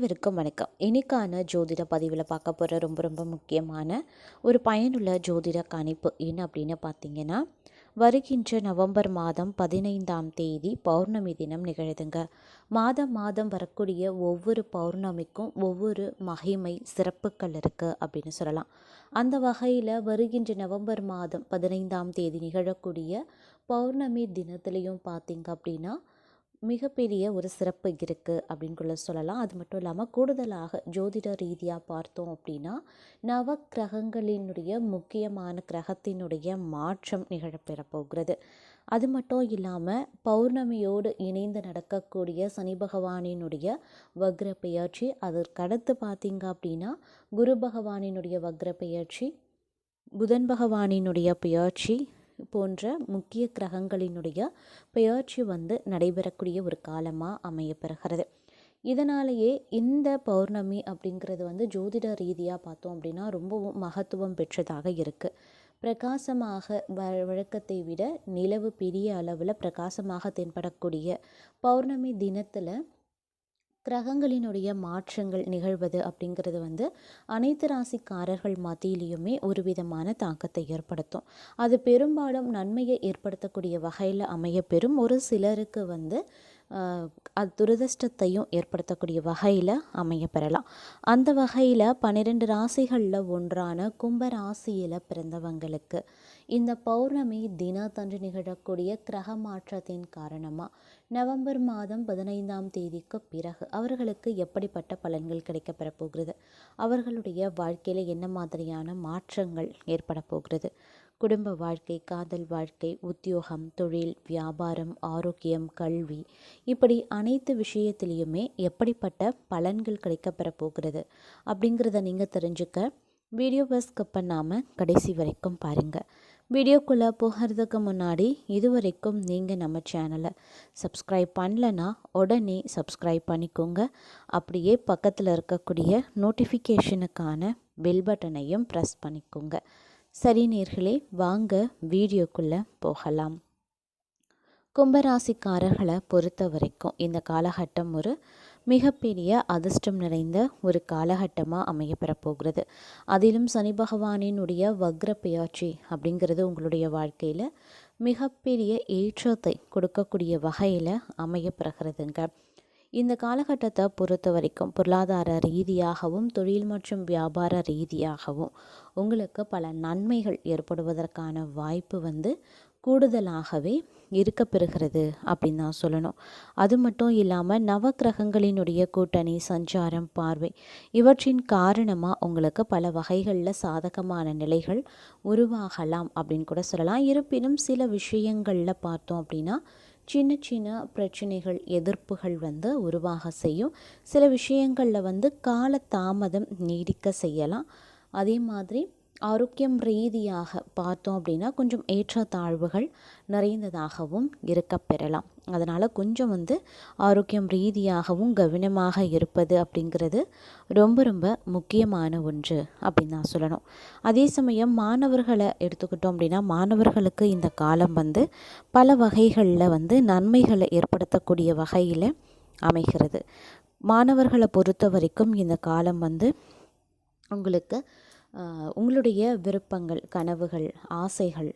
அனைவருக்கும் வணக்கம். இன்னைக்கான ஜோதிட பதிவில் பார்க்க போகிற ரொம்ப முக்கியமான ஒரு பயனுள்ள ஜோதிட கணிப்பு என்ன அப்படின்னு பார்த்தீங்கன்னா, வருகின்ற நவம்பர் மாதம் 15ஆம் தேதி பௌர்ணமி தினம் நிகழுதுங்க. மாதம் வரக்கூடிய ஒவ்வொரு பௌர்ணமிக்கும் ஒவ்வொரு மகிமை சிறப்புகள் இருக்குது அப்படின்னு சொல்லலாம். அந்த வகையில் வருகின்ற நவம்பர் மாதம் 15ஆம் தேதி நிகழக்கூடிய பௌர்ணமி தினத்துலேயும் பார்த்தீங்க அப்படின்னா மிகப்பெரிய ஒரு சிறப்பு இருக்குது அப்படின்னு சொல்லலாம். அது மட்டும் இல்லாமல் கூடுதலாக ஜோதிட ரீதியாக பார்த்தோம் அப்படின்னா, நவ கிரகங்களினுடைய முக்கியமான கிரகத்தினுடைய மாற்றம் நிகழப்பெற போகிறது. அது மட்டும் இல்லாமல் பௌர்ணமியோடு இணைந்து நடக்கக்கூடிய சனி பகவானினுடைய வக்ர பெயர்ச்சி, அதற்கடுத்து பார்த்தீங்க அப்படின்னா குரு பகவானினுடைய வக்ர பெயர்ச்சி, புதன் பகவானினுடைய பெயர்ச்சி போன்ற முக்கிய கிரகங்களினுடைய பெயர்ச்சி நடைபெறக்கூடிய ஒரு காலமாக அமையப்பெறுகிறது. இதனாலேயே இந்த பௌர்ணமி அப்படிங்கிறது ஜோதிட ரீதியாக பார்த்தோம் அப்படின்னா ரொம்பவும் மகத்துவம் பெற்றதாக இருக்குது. பிரகாசமாக வழக்கத்தை விட நிலவு பெரிய அளவில் பிரகாசமாக தென்படக்கூடிய பௌர்ணமி தினத்தில் கிரகங்களினுடைய மாற்றங்கள் நிகழ்வது அப்படிங்கிறது அனைத்து ராசிக்காரர்கள் மத்தியிலையுமே ஒரு விதமான தாக்கத்தை ஏற்படுத்தும். அது பெரும்பாலும் நன்மையை ஏற்படுத்தக்கூடிய வகையில் அமையப்பெறும். ஒரு சிலருக்கு அது துரதிர்ஷ்டத்தையும் ஏற்படுத்தக்கூடிய வகையில் அமையப்பெறலாம். அந்த வகையில் 12 ராசிகளில் ஒன்றான கும்ப ராசியில் பிறந்தவங்களுக்கு இந்த பௌர்ணமி தினத்தன்று நிகழக்கூடிய கிரக மாற்றத்தின் காரணமாக நவம்பர் மாதம் 15ஆம் தேதிக்கு பிறகு அவர்களுக்கு எப்படிப்பட்ட பலன்கள் கிடைக்கப்பெற போகிறது, அவர்களுடைய வாழ்க்கையில் என்ன மாதிரியான மாற்றங்கள் ஏற்பட போகிறது, குடும்ப வாழ்க்கை, காதல் வாழ்க்கை, உத்தியோகம், தொழில், வியாபாரம், ஆரோக்கியம், கல்வி, இப்படி அனைத்து விஷயத்திலையுமே எப்படிப்பட்ட பலன்கள் கிடைக்கப்பெற போகிறது அப்படிங்கிறத நீங்கள் தெரிஞ்சுக்க வீடியோவை ஸ்கிப் பண்ணாமல் கடைசி வரைக்கும் பாருங்கள். வீடியோக்குள்ளே போகிறதுக்கு முன்னாடி இதுவரைக்கும் நீங்கள் நம்ம சேனலை சப்ஸ்கிரைப் பண்ணலைன்னா உடனே சப்ஸ்கிரைப் பண்ணிக்கோங்க. அப்படியே பக்கத்தில் இருக்கக்கூடிய நோட்டிஃபிகேஷனுக்கான பெல் பட்டனையும் ப்ரெஸ் பண்ணிக்கோங்க. சரி நேர்களே, வாங்க வீடியோக்குள்ளே போகலாம். கும்பராசிக்காரர்களை பொறுத்த வரைக்கும் இந்த காலகட்டம் ஒரு மிகப்பெரிய அதிர்ஷ்டம் நிறைந்த ஒரு காலகட்டமாக அமையப்பெற போகிறது. அதிலும் சனி பகவானினுடைய வக்ர பெயர்ச்சி அப்படிங்கிறது உங்களுடைய வாழ்க்கையில் மிகப்பெரிய ஏற்றத்தை கொடுக்கக்கூடிய வகையில் அமையப்பெறுகிறதுங்க. இந்த காலகட்டத்தை பொறுத்த வரைக்கும் பொருளாதார ரீதியாகவும் தொழில் மற்றும் வியாபார ரீதியாகவும் உங்களுக்கு பல நன்மைகள் ஏற்படுவதற்கான வாய்ப்பு கூடுதலாகவே இருக்கப்பெறுகிறது அப்படின்னு தான் சொல்லணும். அது மட்டும் இல்லாமல் நவக்கிரகங்களினுடைய கூட்டணி, சஞ்சாரம், பார்வை இவற்றின் காரணமாக உங்களுக்கு பல வகைகளில் சாதகமான நிலைகள் உருவாகலாம் அப்படின்னு கூட சொல்லலாம். இருப்பினும் சில விஷயங்களில் பார்த்தோம் அப்படின்னா சின்ன பிரச்சனைகள், எதிர்ப்புகள் உருவாக செய்யும். சில விஷயங்களில் கால தாமதம் நீடிக்க செய்யலாம். அதே மாதிரி ஆரோக்கியம் ரீதியாக பார்த்தோம் அப்படின்னா கொஞ்சம் ஏற்றத்தாழ்வுகள் நிறைந்ததாகவும் இருக்கப்பெறலாம். அதனால் கொஞ்சம் ஆரோக்கியம் ரீதியாகவும் கவனமாக இருப்பது அப்படிங்கிறது ரொம்ப முக்கியமான ஒன்று அப்படின்னு தான் சொல்லணும். அதே சமயம் மாணவர்களை எடுத்துக்கிட்டோம் அப்படின்னா மாணவர்களுக்கு இந்த காலம் பல வகைகளில் நன்மைகளை ஏற்படுத்தக்கூடிய வகையில் அமைகிறது. மாணவர்களை பொறுத்த வரைக்கும் இந்த காலம் உங்களுக்கு உங்களுடைய விருப்பங்கள், கனவுகள், ஆசைகள்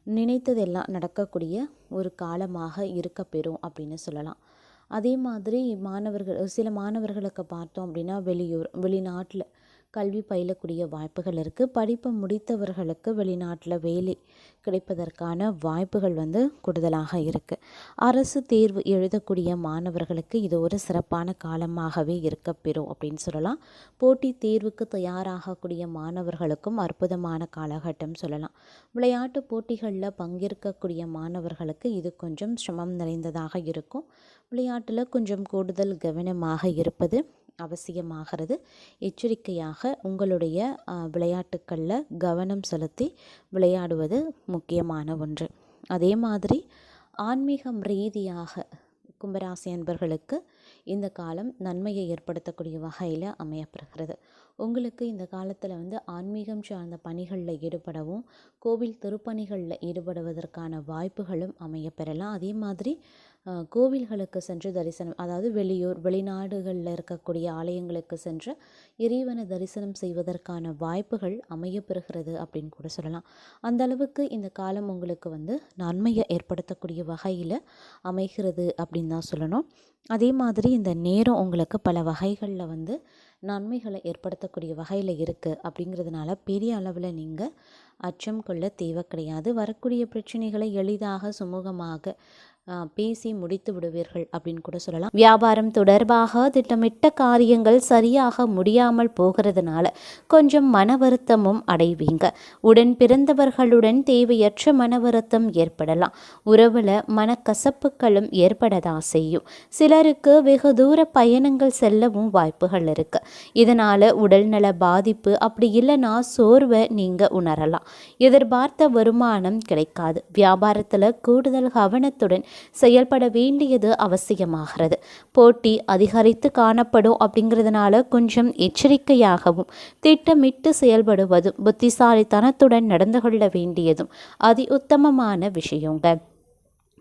நினைத்ததெல்லாம் நடக்கக்கூடிய ஒரு காலமாக இருக்கப்பெறும் அப்படின்னு சொல்லலாம். அதே மாதிரி சில மாணவர்களுக்கு பார்த்தோம் அப்படின்னா வெளிநாட்டில் கல்வி பயிலக்கூடிய வாய்ப்புகள் இருக்குது. படிப்பை முடித்தவர்களுக்கு வெளிநாட்டில் வேலை கிடைப்பதற்கான வாய்ப்புகள் கூடுதலாக இருக்குது. அரசு தேர்வு எழுதக்கூடிய மாணவர்களுக்கு இது ஒரு சிறப்பான காலமாகவே இருக்கப்பெறும் அப்படின்னு சொல்லலாம். போட்டித் தேர்வுக்கு தயாராகக்கூடிய மாணவர்களுக்கும் அற்புதமான காலகட்டம் சொல்லலாம். விளையாட்டு போட்டிகளில் பங்கேற்கக்கூடிய மாணவர்களுக்கு இது கொஞ்சம் சிரமம் நிறைந்ததாக இருக்கும். விளையாட்டில் கொஞ்சம் கூடுதல் கவனமாக இருப்பது அவசியமாகிறது. எச்சரிக்கையாக உங்களுடைய விளையாட்டுக்களில் கவனம் செலுத்தி விளையாடுவது முக்கியமான ஒன்று. அதே மாதிரி ஆன்மீகம் ரீதியாக கும்பராசி அன்பர்களுக்கு இந்த காலம் நன்மையை ஏற்படுத்தக்கூடிய வகையில் அமையப்பெறுகிறது. உங்களுக்கு இந்த காலத்தில் ஆன்மீகம் சார்ந்த பணிகளில் ஈடுபடவும் கோவில் திருப்பணிகளில் ஈடுபடுவதற்கான வாய்ப்புகளும் அமையப்பெறலாம். அதே மாதிரி கோவில்களுக்கு சென்று தரிசனம், அதாவது வெளிநாடுகளில் இருக்கக்கூடிய ஆலயங்களுக்கு சென்று இறைவனை தரிசனம் செய்வதற்கான வாய்ப்புகள் அமையப்பெறுகிறது அப்படின்னு கூட சொல்லலாம். அந்த அளவுக்கு இந்த காலம் உங்களுக்கு நன்மையை ஏற்படுத்தக்கூடிய வகையில் அமைகிறது அப்படின்னு தான் சொல்லணும். அதே மாதிரி இந்த நேரம் உங்களுக்கு பல வகைகளில் நன்மைகளை ஏற்படுத்தக்கூடிய வகையில் இருக்குது. அப்படிங்கிறதுனால பெரிய அளவில் நீங்கள் அச்சம் கொள்ள தேவை கிடையாது. வரக்கூடிய பிரச்சனைகளை எளிதாக சுமூகமாக பேசி முடித்து விடுவீர்கள் அப்படின்னு கூட சொல்லலாம். வியாபாரம் தொடர்பாக திட்டமிட்ட காரியங்கள் சரியாக முடியாமல் போகிறதுனால கொஞ்சம் மன வருத்தமும் அடைவீங்க. உடன் பிறந்தவர்களுடன் தேவையற்ற மன வருத்தம் ஏற்படலாம். உறவுல மனக்கசப்புகளும் ஏற்படதான் செய்யும். சிலருக்கு வெகு தூர பயணங்கள் செல்லவும் வாய்ப்புகள் இருக்கு. இதனால உடல்நல பாதிப்பு, அப்படி இல்லைன்னா சோர்வை நீங்க உணரலாம். எதிர்பார்த்த வருமானம் கிடைக்காது. வியாபாரத்துல கூடுதல் கவனத்துடன் செயல்பட வேண்டியது அவசியமாகிறது. போட்டி அதிகரித்து காணப்படும். அப்படிங்கிறதுனால கொஞ்சம் எச்சரிக்கையாகவும் திட்டமிட்டு செயல்படுவதும் புத்திசாலித்தனத்துடன் நடந்து கொள்ள வேண்டியதும் அதி உத்தமமான விஷயங்க.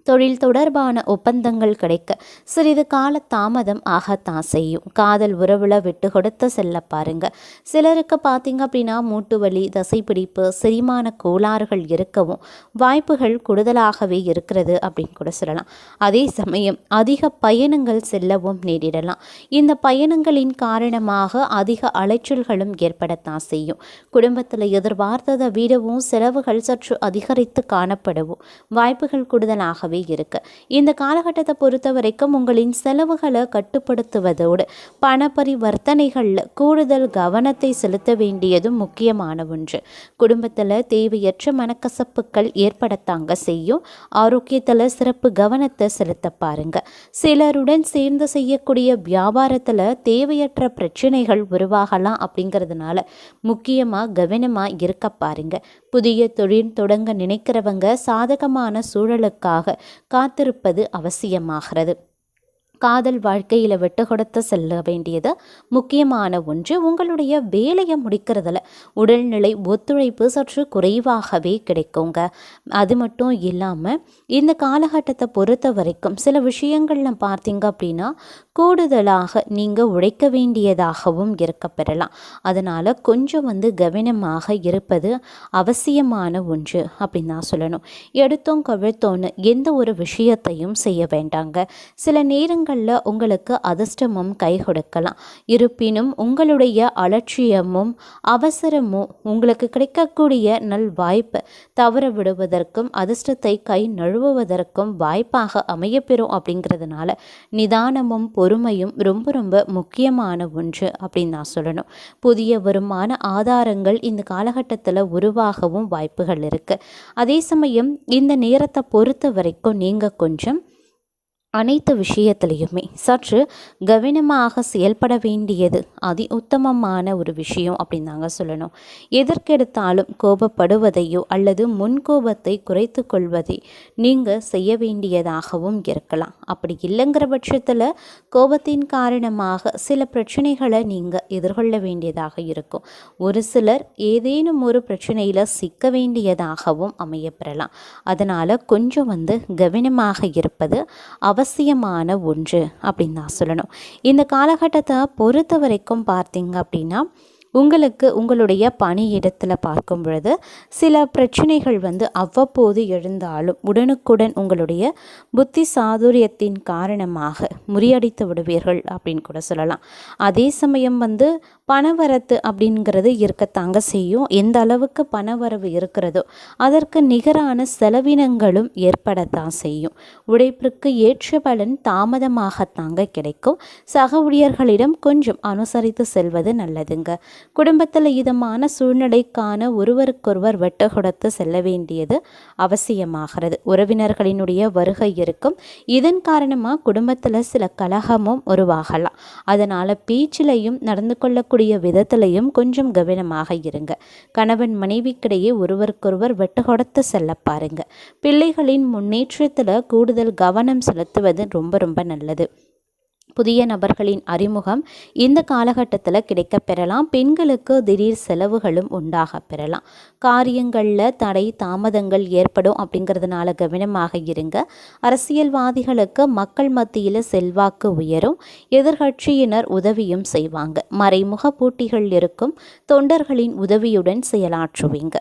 தொழில் தொடர்பான ஒப்பந்தங்கள் கிடைக்க சிறிது கால தாமதம் ஆகத்தான் செய்யும். காதல் உறவுல விட்டு கொடுத்து செல்ல பாருங்க. சிலருக்கு பார்த்தீங்க அப்படின்னா மூட்டு வலி, தசைப்பிடிப்பு, செரிமான கோளாறுகள் இருக்கவும் வாய்ப்புகள் கூடுதலாகவே இருக்கிறது அப்படின்னு கூட சொல்லலாம். அதே சமயம் அதிக பயணங்கள் செல்லவும் நேரிடலாம். இந்த பயணங்களின் காரணமாக அதிக அலைச்சல்களும் ஏற்படத்தான் செய்யும். குடும்பத்தில் எதிர்பார்த்ததை விடவும் செலவுகள் சற்று அதிகரித்து காணப்படவும் வாய்ப்புகள் கூடுதலாகவே இருக்கு. இந்த காலகட்டத்தை பொறுத்த வரைக்கும் உங்களின் செலவுகளை கட்டுப்படுத்துவதோடு பண பரிவர்த்தனைகளில் கூடுதல் கவனத்தை செலுத்த வேண்டியதும் முக்கியமான ஒன்று. குடும்பத்தில் தேவையற்ற மனக்கசப்புகள் ஏற்படத்தாங்க செய்யும். ஆரோக்கியத்தில் சிறப்பு கவனத்தை செலுத்த பாருங்க. சிலருடன் சேர்ந்து செய்யக்கூடிய வியாபாரத்தில் தேவையற்ற பிரச்சனைகள் உருவாகலாம். அப்படிங்கிறதுனால முக்கியமாக கவனமாக இருக்க பாருங்க. புதிய தொழில் தொடங்க நினைக்கிறவங்க சாதகமான சூழலுக்காக காத்திருப்பது அவசியமாகிறது. காதல் வாழ்க்கையில் விட்டு கொடுத்து செல்ல வேண்டியது முக்கியமான ஒன்று. உங்களுடைய வேலையை முடிக்கிறதுல உடல்நிலை ஒத்துழைப்பு சற்று குறைவாகவே கிடைக்குங்க. அது மட்டும் இல்லாமல் இந்த காலகட்டத்தை பொறுத்த வரைக்கும் சில விஷயங்களில் பார்த்தீங்க அப்படின்னா கூடுதலாக நீங்கள் உழைக்க வேண்டியதாகவும் இருக்க பெறலாம். அதனால் கொஞ்சம் கவனமாக இருப்பது அவசியமான ஒன்று அப்படின்னு தான் சொல்லணும். எடுத்தோம் கவிழ்த்தோன்னு எந்த ஒரு விஷயத்தையும் செய்ய வேண்டாங்க. சில நேரங்கள் உங்களுக்கு அதிர்ஷ்டமும் கை கொடுக்கலாம். இருப்பினும் உங்களுடைய அலட்சியமும் அவசரமும் உங்களுக்கு கிடைக்கக்கூடிய நல் வாய்ப்பு தவற விடுவதற்கும் அதிர்ஷ்டத்தை கை நழுவுவதற்கும் வாய்ப்பாக அமையப்பெறும். அப்படிங்கிறதுனால நிதானமும் பொறுமையும் ரொம்ப ரொம்ப முக்கியமான ஒன்று அப்படின்னு நான் சொல்லணும். புதிய வருமான ஆதாரங்கள் இந்த காலகட்டத்தில் உருவாகவும் வாய்ப்புகள் இருக்கு. அதே சமயம் இந்த நேரத்தை பொறுத்த வரைக்கும் நீங்கள் கொஞ்சம் அனைத்து விஷயத்திலையுமே சற்று கவனமாக செயல்பட வேண்டியது அதி உத்தமமான ஒரு விஷயம் அப்படின்னு தாங்க சொல்லணும். எதற்கெடுத்தாலும் கோபப்படுவதையோ அல்லது முன்கோபத்தை குறைத்து கொள்வதை நீங்கள் செய்ய வேண்டியதாகவும் இருக்கலாம். அப்படி இல்லைங்கிற பட்சத்தில் கோபத்தின் காரணமாக சில பிரச்சனைகளை நீங்கள் எதிர்கொள்ள வேண்டியதாக இருக்கும். ஒரு சிலர் ஏதேனும் ஒரு பிரச்சனையில் சிக்க வேண்டியதாகவும் அமையப்பெறலாம். அதனால் கொஞ்சம் கவனமாக இருப்பது அவசியமான ஒன்று அப்படின்னு தான் சொல்லணும். இந்த காலகட்டத்தை பொறுத்த வரைக்கும் பார்த்தீங்க அப்படின்னா உங்களுக்கு உங்களுடைய பணியிடத்தில் பார்க்கும் பொழுது சில பிரச்சனைகள் அவ்வப்போது எழுந்தாலும் உடனுக்குடன் உங்களுடைய புத்தி சாதுரியத்தின் காரணமாக முறியடித்து விடுவீர்கள் அப்படின்னு கூட சொல்லலாம். அதே சமயம் பணவரத்து அப்படிங்கிறது இருக்கத்தாங்க செய்யும். எந்த அளவுக்கு பணவரவு இருக்கிறதோ அதற்கு நிகரான செலவினங்களும் ஏற்படத்தான் செய்யும். உழைப்பிற்கு ஏற்ற பலன் தாமதமாகத்தாங்க கிடைக்கும். சக ஊழியர்களிடம் கொஞ்சம் அனுசரித்து செல்வது நல்லதுங்க. குடும்பத்தில் இதமான சூழ்நிலைக்கான ஒருவருக்கொருவர் வெட்டு கொடுத்து செல்ல வேண்டியது அவசியமாகிறது. உறவினர்களினுடைய வருகை இருக்கும். இதன் காரணமாக குடும்பத்தில் சில கலகமும் உருவாகலாம். அதனால் பேச்சிலையும் நடந்து கொள்ளக்கூடிய விதத்திலையும் கொஞ்சம் கவனமாக இருங்க. கணவன் மனைவிக்கிடையே ஒருவருக்கொருவர் வெட்டு கொடுத்து செல்ல பாருங்க. பிள்ளைகளின் முன்னேற்றத்தில் கூடுதல் கவனம் செலுத்துவது ரொம்ப ரொம்ப நல்லது. புதிய நபர்களின் அறிமுகம் இந்த காலகட்டத்தில் கிடைக்க பெறலாம். பெண்களுக்கு திடீர் செலவுகளும் உண்டாக பெறலாம். காரியங்களில் தடை தாமதங்கள் ஏற்படும் அப்படிங்கிறதுனால கவனமாக இருங்க. அரசியல்வாதிகளுக்கு மக்கள் மத்தியில் செல்வாக்கு உயரும். எதிர்கட்சியினர் உதவியும் செய்வாங்க. மறைமுக போட்டிகள் இருக்கும். தொண்டர்களின் உதவியுடன் செயலாற்றுவீங்க.